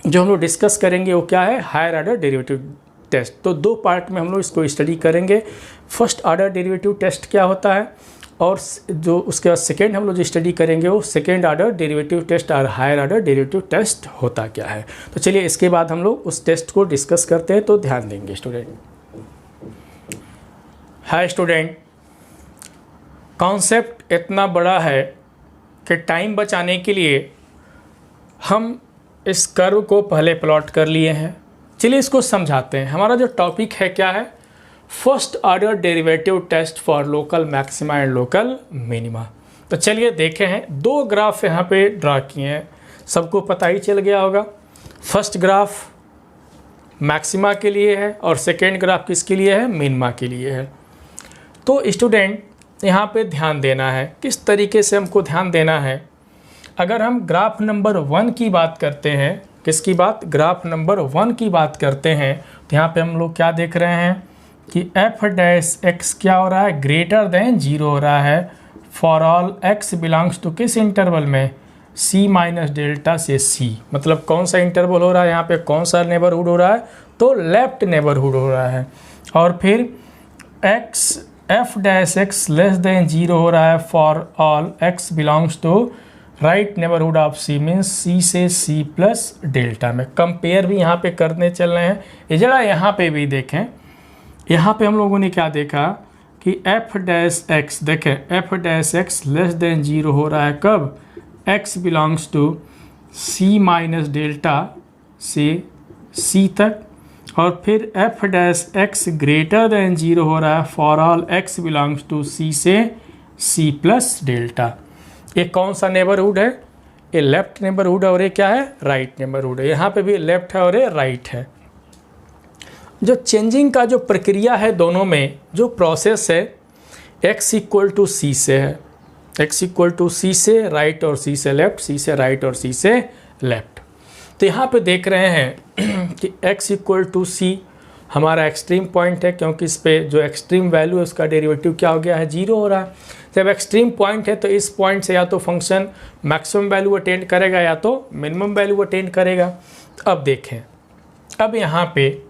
जो हम लोग डिस्कस करेंगे वो क्या है, हायर ऑर्डर डेरिवेटिव टेस्ट। तो दो पार्ट में हम लोग इसको स्टडी करेंगे। फर्स्ट ऑर्डर डेरिवेटिव टेस्ट क्या होता है और जो उसके बाद सेकेंड हम लोग जो स्टडी करेंगे वो सेकेंड ऑर्डर डेरिवेटिव टेस्ट और हायर ऑर्डर डेरिवेटिव टेस्ट होता क्या है। तो चलिए इसके बाद हम लोग उस टेस्ट को डिस्कस करते हैं। तो ध्यान देंगे स्टूडेंट। हाय स्टूडेंट, कॉन्सेप्ट इतना बड़ा है कि टाइम बचाने के लिए हम इस कर्व को पहले प्लॉट कर लिए हैं। चलिए इसको समझाते हैं। हमारा जो टॉपिक है क्या है, first order derivative test for local maxima and local minima. तो चलिए देखे हैं, दो ग्राफ यहाँ पे ड्रा किए हैं, सबको पता ही चल गया होगा। फर्स्ट ग्राफ मैक्सिमा के लिए है और सेकेंड ग्राफ किसके लिए है, मिनिमा के लिए है। तो स्टूडेंट यहाँ पे ध्यान देना है, किस तरीके से हमको ध्यान देना है। अगर हम ग्राफ नंबर 1 की बात करते हैं, किसकी बात, ग्राफ नंबर 1 की बात करते हैं, तो यहाँ पे हम लोग क्या देख रहे हैं कि एफ डैश एक्स क्या हो रहा है, ग्रेटर देन जीरो हो रहा है for all x belongs to किस इंटरवल में, सी माइनस डेल्टा से सी। मतलब कौन सा इंटरवल हो रहा है यहाँ पे, कौन सा नेबरहुड हो रहा है, तो लेफ्ट नेबरहुड हो रहा है। और फिर x f dash x less than zero हो रहा है for all x belongs to right neighbourhood of c, means c से सी प्लस डेल्टा में। कंपेयर भी यहाँ पे करने चल रहे हैं। ये जरा यहाँ पे भी देखें, यहाँ पे हम लोगों ने क्या देखा कि एफ डैश एक्स, देखें f dash x less than zero हो रहा है कब, x belongs to c minus delta से सी तक। और फिर f dash x greater than zero हो रहा है for all x belongs to c से सी प्लस डेल्टा। ये कौन सा नेबरहुड है, ये लेफ्ट नेबरहुड है और ये क्या है, राइट नेबरहुड है। यहाँ पे भी लेफ्ट है और ये राइट है। जो चेंजिंग का जो प्रक्रिया है दोनों में, जो प्रोसेस है, x इक्वल टू सी से है, x इक्वल टू सी से राइट और सी से लेफ्ट, सी से राइट और सी से लेफ्ट। तो यहाँ पे देख रहे हैं कि x इक्वल टू सी हमारा एक्सट्रीम पॉइंट है, क्योंकि इस पे जो एक्सट्रीम वैल्यू है उसका डेरिवेटिव क्या हो गया है, जीरो हो रहा है। जब एक्सट्रीम पॉइंट है तो इस पॉइंट से या तो फंक्शन मैक्सिमम वैल्यू अटेंड करेगा या तो मिनिमम वैल्यू अटेंड करेगा। अब देखें, अब यहाँ पे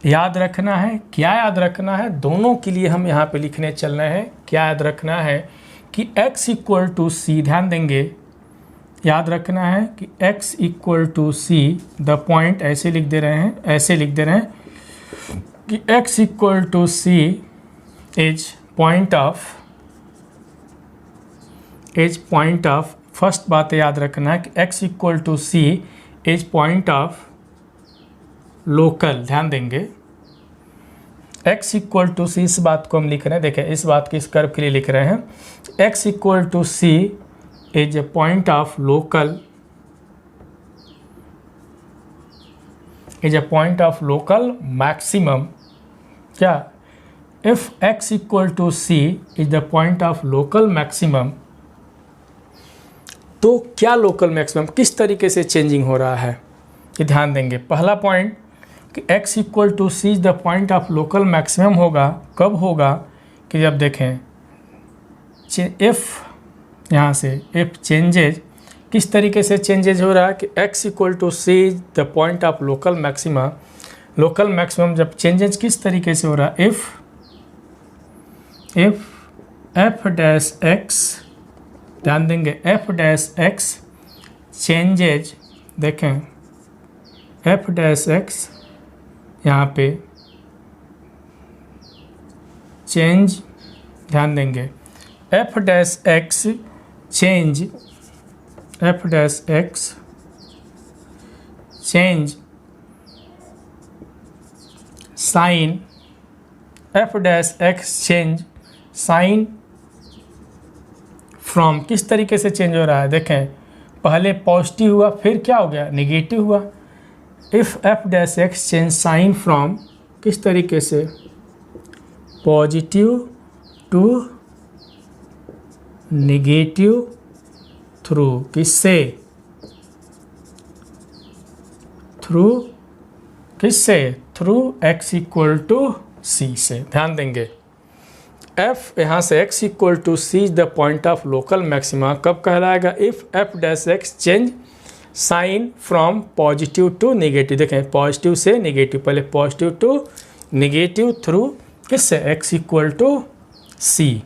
याद रखना है, क्या याद रखना है, दोनों के लिए हम यहाँ पे लिखने चल रहे हैं। क्या याद रखना है कि x इक्वल टू सी, ध्यान देंगे, याद रखना है कि x equal to c, the point ऐसे लिख दे रहे हैं, ऐसे लिख दे रहे हैं कि x equal to c is point of, first बात याद रखना है कि x equal to c is point of local. ध्यान देंगे, x इक्वल टू सी, इस बात को हम लिख रहे हैं, देखें इस बात की इस कर्व के लिए लिख रहे हैं, x equal to c is a point of local, is a point of local maximum. क्या, if x equal to c is the point of local maximum, तो क्या लोकल मैक्सिमम किस तरीके से चेंजिंग हो रहा है, ये ध्यान देंगे। पहला पॉइंट कि x equal to c is the point of local maximum होगा, कब होगा कि जब देखें इफ यहाँ से इफ चेंजेज किस तरीके से चेंजेज हो रहा है कि x equal to c is the point of local maxima. Local maximum जब चेंजेज किस तरीके से हो रहा है, इफ एफ डैश एक्स, ध्यान देंगे एफ डैश एक्स चेंजेज, देखें एफ डैश एक्स यहाँ पे चेंज, ध्यान देंगे f dash x change, f dash x change sign, f dash x change sign from, किस तरीके से चेंज हो रहा है, देखें पहले पॉजिटिव हुआ फिर क्या हो गया, निगेटिव हुआ। If f dash x change sign from, किस तरीके से, पॉजिटिव टू निगेटिव थ्रू किससे, थ्रू किससे, through x equal to c से। ध्यान देंगे f यहाँ से x equal to c is the point of local maxima कब कहलाएगा, if f dash x change sign from positive to negative, देखें पॉजिटिव से निगेटिव, पहले पॉजिटिव टू निगेटिव थ्रू किससे, x equal to c,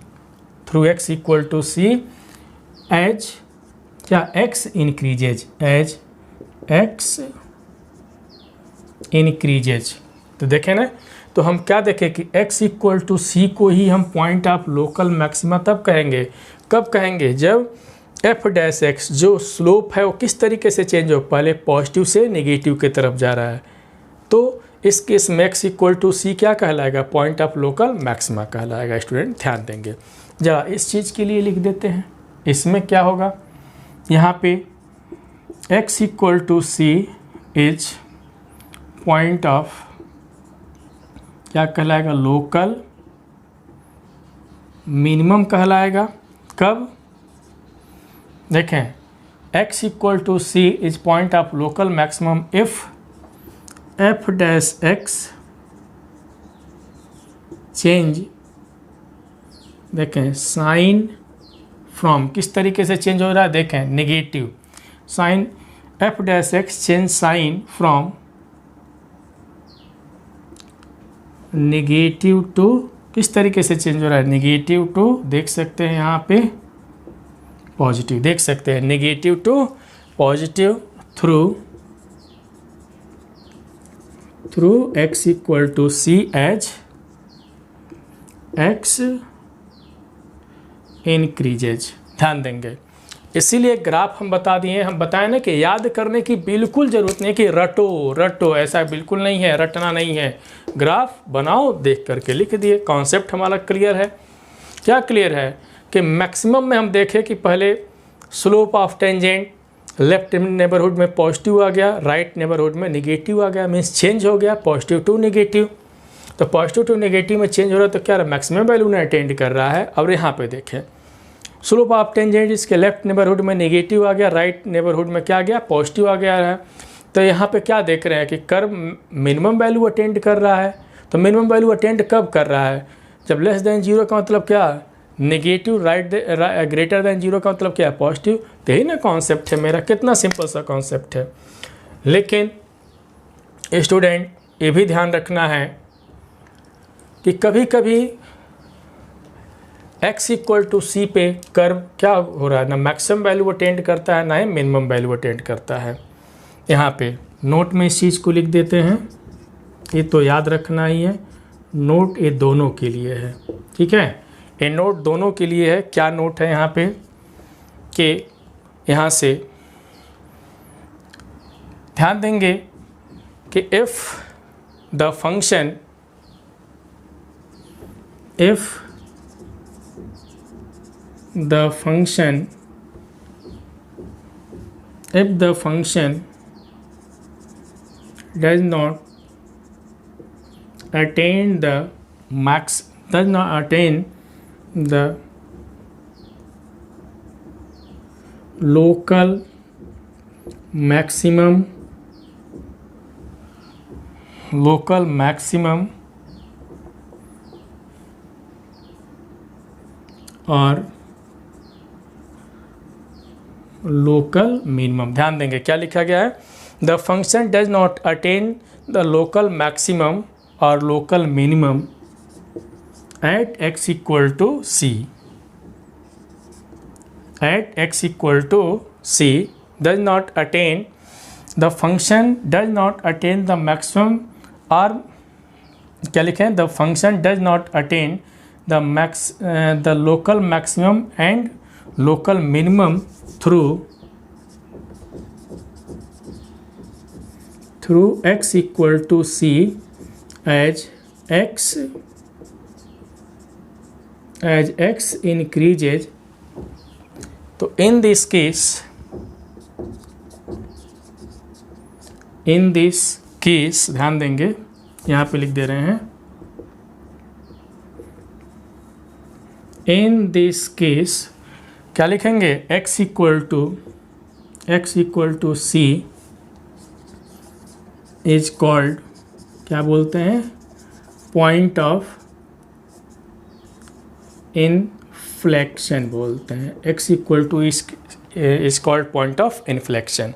through x equal to c as क्या, x increases, as x increases. तो देखें ना, तो हम क्या देखें कि x इक्वल टू सी को ही हम पॉइंट ऑफ लोकल मैक्सिमा तब कहेंगे, कब कहेंगे, जब f डैश एक्स जो स्लोप है वो किस तरीके से चेंज हो, पहले पॉजिटिव से नेगेटिव की तरफ जा रहा है। तो इस केस में x इक्वल टू सी क्या कहलाएगा, पॉइंट ऑफ लोकल मैक्सिमा कहलाएगा। स्टूडेंट ध्यान देंगे, जरा इस चीज़ के लिए लिख देते हैं, इसमें क्या होगा, यहाँ पे x equal to c is point of क्या कहलाएगा, लोकल मिनिमम कहलाएगा। कब, देखें x equal to c is point of local maximum if f dash x change, देखें साइन फ्रॉम, किस तरीके से चेंज हो रहा है, देखें negative, sign f dash x change sign from negative to, किस तरीके से चेंज हो रहा है, नेगेटिव टू, देख सकते हैं यहाँ पे पॉजिटिव, देख सकते हैं negative to positive through x equal to c as x increases. ध्यान देंगे, इसीलिए ग्राफ हम बता दिए, हम बताएं ना कि याद करने की बिल्कुल ज़रूरत नहीं कि रटो, ऐसा बिल्कुल नहीं है, रटना नहीं है, ग्राफ बनाओ देख करके लिख दिए। कॉन्सेप्ट हमारा क्लियर है, क्या क्लियर है कि मैक्सिमम में हम देखें कि पहले slope of tangent left neighbourhood में पॉजिटिव आ गया, राइट नेबरहुड में निगेटिव आ गया, मीन्स चेंज हो गया पॉजिटिव टू निगेटिव। तो पॉजिटिव टू निगेटिव में चेंज हो रहा है तो क्या मैक्सिमम वैल्यू ने अटेंड कर रहा है। और यहाँ पे देखें स्लोप ऑफ टेंजेंट इसके लेफ्ट नेबरहुड में नेगेटिव आ गया, राइट नेबरहुड में क्या गया, पॉजिटिव आ गया है। तो यहाँ पे क्या देख रहे हैं कि कर्व मिनिमम वैल्यू अटेंड कर रहा है। तो मिनिमम वैल्यू अटेंड कब कर रहा है, जब लेस देन जीरो का मतलब क्या, negative, right greater than zero का मतलब क्या, पॉजिटिव। तो यही ना कॉन्सेप्ट है मेरा, कितना सिंपल सा कॉन्सेप्ट है। लेकिन स्टूडेंट ये भी ध्यान रखना है कि कभी कभी x इक्वल टू सी पे कर्व क्या हो रहा है, ना मैक्सिमम वैल्यू अटेंड करता है ना ही मिनिमम वैल्यू अटेंड करता है। यहाँ पे नोट में इस चीज़ को लिख देते हैं, ये तो याद रखना ही है, नोट ये दोनों के लिए है, ठीक है, ये नोट दोनों के लिए है। क्या नोट है यहाँ पे कि यहाँ से ध्यान देंगे कि if the function does not attain the local maximum or local minimum. ध्यान देंगे क्या लिखा गया है, the function does not attain the local maximum और local minimum at x equal to c, at x equal to c does not attain, the function does not attain the maximum और क्या लिखें, the function does not attain the local maximum and local minimum through x equal to c as x increases। तो in this case ध्यान देंगे यहाँ पे लिख दे रहे हैं, in this case क्या लिखेंगे, x equal to c is called, क्या बोलते हैं, पॉइंट ऑफ इनफ्लेक्शन बोलते हैं। x equal to is called point of inflection.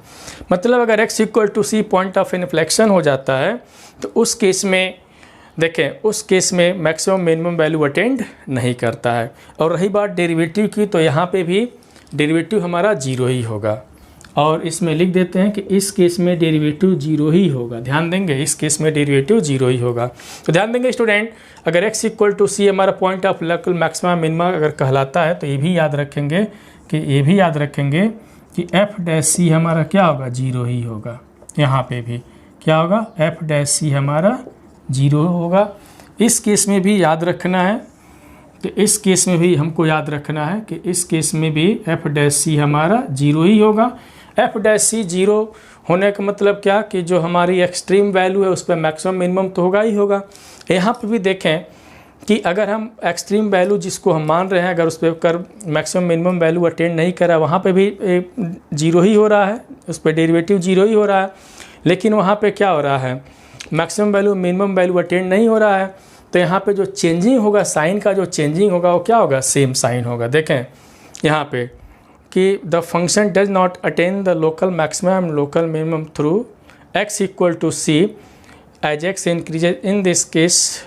मतलब अगर x equal to c point of inflection हो जाता है तो उस केस में देखें, उस केस में मैक्सिमम मिनिमम वैल्यू अटेंड नहीं करता है। और रही बात डेरिवेटिव की, तो यहाँ पे भी डेरिवेटिव हमारा जीरो ही होगा और इसमें लिख देते हैं कि इस केस में डेरिवेटिव जीरो ही होगा। ध्यान देंगे इस केस में डेरिवेटिव जीरो ही होगा। तो ध्यान देंगे स्टूडेंट, अगर x इक्वल टू सी हमारा point of local maximum minimum अगर कहलाता है तो ये भी याद रखेंगे कि एफ डैश सी हमारा क्या होगा, जीरो ही होगा। यहाँ पे भी क्या होगा, एफ डैश सी हमारा जीरो होगा। इस केस में भी याद रखना है कि इस केस में भी हमको याद रखना है कि इस केस में भी एफ डैश सी हमारा जीरो ही होगा। एफ डैश सी जीरो होने का मतलब क्या कि जो हमारी एक्सट्रीम वैल्यू है उस पर मैक्सिमम मिनिमम तो होगा ही होगा। यहाँ पे भी देखें कि अगर हम एक्सट्रीम वैल्यू जिसको हम मान रहे हैं अगर उस पर कर मैक्सिमम मिनिमम वैल्यू अटेंड नहीं करा, वहाँ पे भी जीरो ही हो रहा है, उस पर डेरिवेटिव जीरो ही हो रहा है। लेकिन वहाँ पे क्या हो रहा है, maximum value minimum value attend नहीं हो रहा है। तो यहाँ पे जो चेंजिंग होगा, साइन का जो चेंजिंग होगा वो क्या होगा, सेम साइन होगा। देखें यहाँ पे कि the function does not attain the local maximum local minimum through x equal to c as x increases, in this case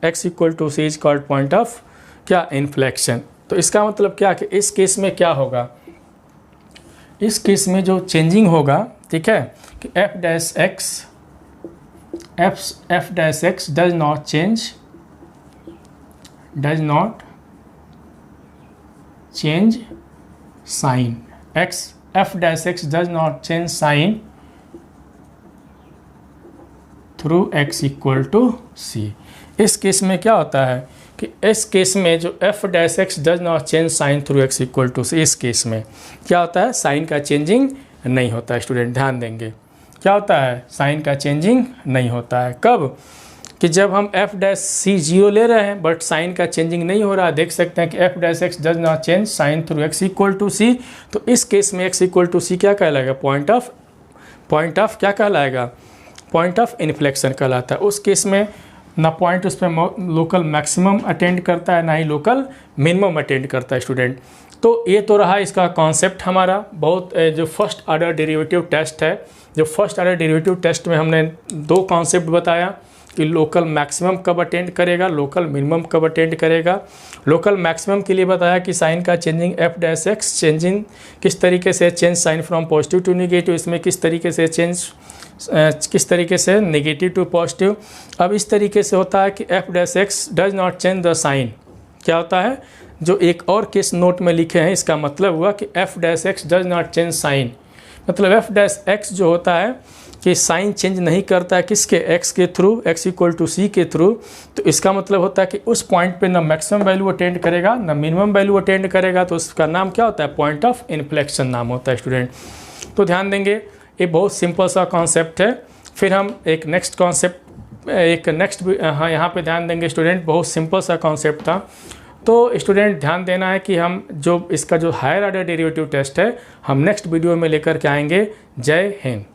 x equal to c is called point of क्या, inflection. तो इसका मतलब क्या कि इस केस में क्या होगा, इस केस में जो चेंजिंग होगा, ठीक है, कि f dash x does not change sign, f dash x does not change sign through x equal to c। इस केस में क्या होता है कि इस केस में जो f dash x does not change sign through x equal to c, इस केस में क्या होता है, साइन का चेंजिंग नहीं होता है। स्टूडेंट ध्यान देंगे क्या होता है, साइन का चेंजिंग नहीं होता है। कब, कि जब हम f डैश सी जीरो ले रहे हैं बट साइन का चेंजिंग नहीं हो रहा है। देख सकते हैं कि f dash x does not change sign through x equal to c। तो इस केस में x इक्वल टू c क्या कहलाएगा, पॉइंट ऑफ क्या कहलाएगा, पॉइंट ऑफ इन्फ्लेक्शन कहलाता है। उस केस में ना पॉइंट उस पर लोकल मैक्सिमम अटेंड करता है ना ही लोकल मिनिमम अटेंड करता है। स्टूडेंट तो ये तो रहा इसका कॉन्सेप्ट हमारा। बहुत जो फर्स्ट ऑर्डर डेरिवेटिव टेस्ट है, जो फर्स्ट ऑर्डर डेरिवेटिव टेस्ट में हमने दो कॉन्सेप्ट बताया कि लोकल मैक्सिमम कब अटेंड करेगा, लोकल मिनिमम कब अटेंड करेगा। लोकल मैक्सिमम के लिए बताया कि साइन का changing f dash x changing किस तरीके से change sign from positive to negative, इसमें किस तरीके से नेगेटिव टू पॉजिटिव। अब इस तरीके से होता है कि f dash x does not change the sign, क्या होता है, जो एक और केस नोट में लिखे हैं, इसका मतलब हुआ कि f dash x does not change sign, मतलब एफ डैश एक्स जो होता है कि साइन चेंज नहीं करता है किसके, एक्स के थ्रू, एक्स इक्वल टू सी के थ्रू। तो इसका मतलब होता है कि उस पॉइंट पे ना मैक्सिमम वैल्यू अटेंड करेगा ना मिनिमम वैल्यू अटेंड करेगा। तो उसका नाम क्या होता है, पॉइंट ऑफ इन्फ्लेक्शन नाम होता है। स्टूडेंट तो ध्यान देंगे ये बहुत सिंपल सा कॉन्सेप्ट है। फिर हम एक नेक्स्ट हाँ यहाँ पे ध्यान देंगे स्टूडेंट, बहुत सिंपल सा कॉन्सेप्ट था। तो स्टूडेंट ध्यान देना है कि हम जो इसका जो हायर ऑर्डर डेरिवेटिव टेस्ट है हम नेक्स्ट वीडियो में लेकर के आएंगे। जय हिंद।